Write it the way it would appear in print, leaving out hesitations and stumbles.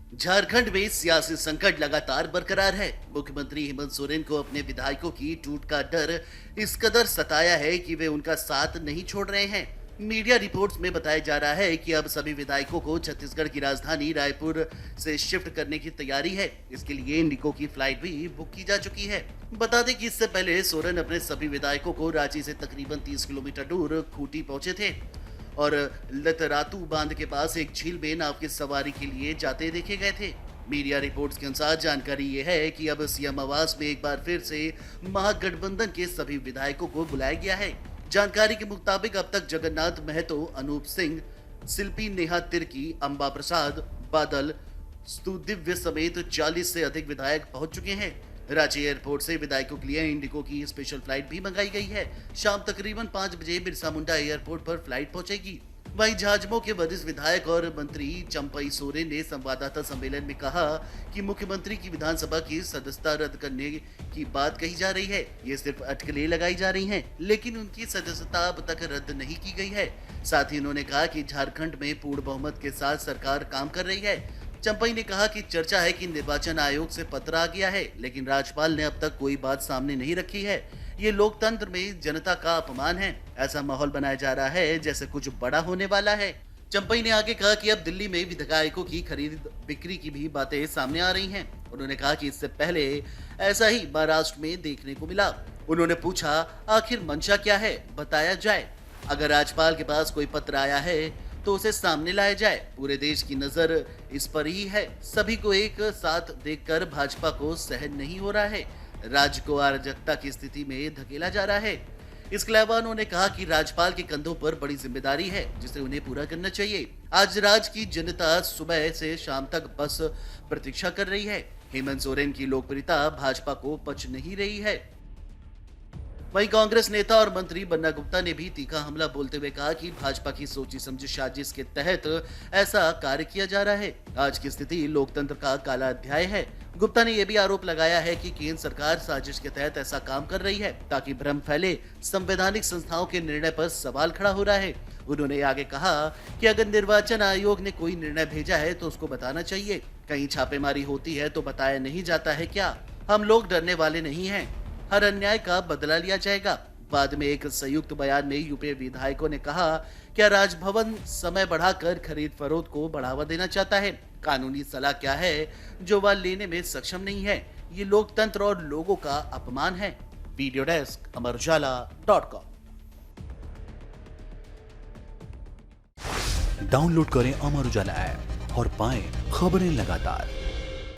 झारखंड में सियासी संकट लगातार बरकरार है। मुख्यमंत्री हेमंत सोरेन को अपने विधायकों की टूट का डर इस कदर सताया है कि वे उनका साथ नहीं छोड़ रहे हैं। मीडिया रिपोर्ट्स में बताया जा रहा है कि अब सभी विधायकों को छत्तीसगढ़ की राजधानी रायपुर से शिफ्ट करने की तैयारी है। इसके लिए इंडिगो की फ्लाइट भी बुक की जा चुकी है। बता दें कि इससे पहले सोरेन अपने सभी विधायकों को रांची से तकरीबन 30 किलोमीटर दूर खूंटी पहुंचे थे और लतरातू बांध के पास एक झील में नाव की सवारी के लिए जाते देखे गए थे। मीडिया रिपोर्ट्स के अनुसार जानकारी ये है कि अब सीएम आवास में एक बार फिर से महागठबंधन के सभी विधायकों को बुलाया गया है। जानकारी के मुताबिक अब तक जगन्नाथ महतो, अनूप सिंह, शिल्पी नेहा तिर्की, अंबा प्रसाद, बादल, स्तुदिव्य समेत 40 से अधिक विधायक पहुंच चुके हैं। रांची एयरपोर्ट से विधायकों के लिए इंडिगो की स्पेशल फ्लाइट भी मंगाई गई है। शाम तकरीबन 5 बजे बिरसा मुंडा एयरपोर्ट पर फ्लाइट पहुंचेगी। वहीं झाझमो के वरिष्ठ विधायक और मंत्री चंपई सोरेन ने संवाददाता सम्मेलन में कहा कि मुख्यमंत्री की विधानसभा की सदस्यता रद्द करने की बात कही जा रही है। ये सिर्फ अटकलें लगाई जा रही हैं, लेकिन उनकी सदस्यता अब तक रद्द नहीं की गई है। साथ ही उन्होंने कहा कि झारखंड में पूर्ण बहुमत के साथ सरकार काम कर रही है। चंपई ने कहा कि चर्चा है कि निर्वाचन आयोग से पत्र आ गया है, लेकिन राज्यपाल ने अब तक कोई बात सामने नहीं रखी है। ये लोकतंत्र में जनता का अपमान है। ऐसा माहौल बनाया जा रहा है जैसे कुछ बड़ा होने वाला है। चंपई ने आगे कहा कि अब दिल्ली में विधायकों की खरीद बिक्री की भी बातें सामने आ रही हैं। उन्होंने कहा कि इससे पहले ऐसा ही महाराष्ट्र में देखने को मिला। उन्होंने पूछा, आखिर मंशा क्या है, बताया जाए। अगर राज्यपाल के पास कोई पत्र आया है तो उसे सामने लाया जाए। पूरे देश की नजर इस पर ही है। सभी को एक साथ देखकर भाजपा को सहन नहीं हो रहा है। राज्य को अराजकता की स्थिति में धकेला जा रहा है। इसके अलावा उन्होंने कहा कि राज्यपाल के कंधों पर बड़ी जिम्मेदारी है जिसे उन्हें पूरा करना चाहिए। आज राज्य की जनता सुबह से शाम तक बस प्रतीक्षा कर रही है। हेमंत सोरेन की लोकप्रियता भाजपा को पच नहीं रही है। वहीं कांग्रेस नेता और मंत्री बन्ना गुप्ता ने भी तीखा हमला बोलते हुए कहा कि भाजपा की सोची समझी साजिश के तहत ऐसा कार्य किया जा रहा है। आज की स्थिति लोकतंत्र का काला अध्याय है। गुप्ता ने यह भी आरोप लगाया है कि केंद्र सरकार साजिश के तहत ऐसा काम कर रही है ताकि भ्रम फैले। संवैधानिक संस्थाओं के निर्णय पर सवाल खड़ा हो रहा है। उन्होंने आगे कहा कि अगर निर्वाचन आयोग ने कोई निर्णय भेजा है तो उसको बताना चाहिए। कहीं छापेमारी होती है तो बताया नहीं जाता है क्या? हम लोग डरने वाले नहीं हैं। हर अन्याय का बदला लिया जाएगा। बाद में एक संयुक्त बयान में यूपीए विधायकों ने कहा, क्या राजभवन समय बढ़ाकर खरीद फरोख्त को बढ़ावा देना चाहता है? कानूनी सलाह क्या है जो वह लेने में सक्षम नहीं है? ये लोकतंत्र और लोगों का अपमान है। Video desk amarujala.com। डाउनलोड करें अमर उजाला ऐप और पाएं खबरें लगातार।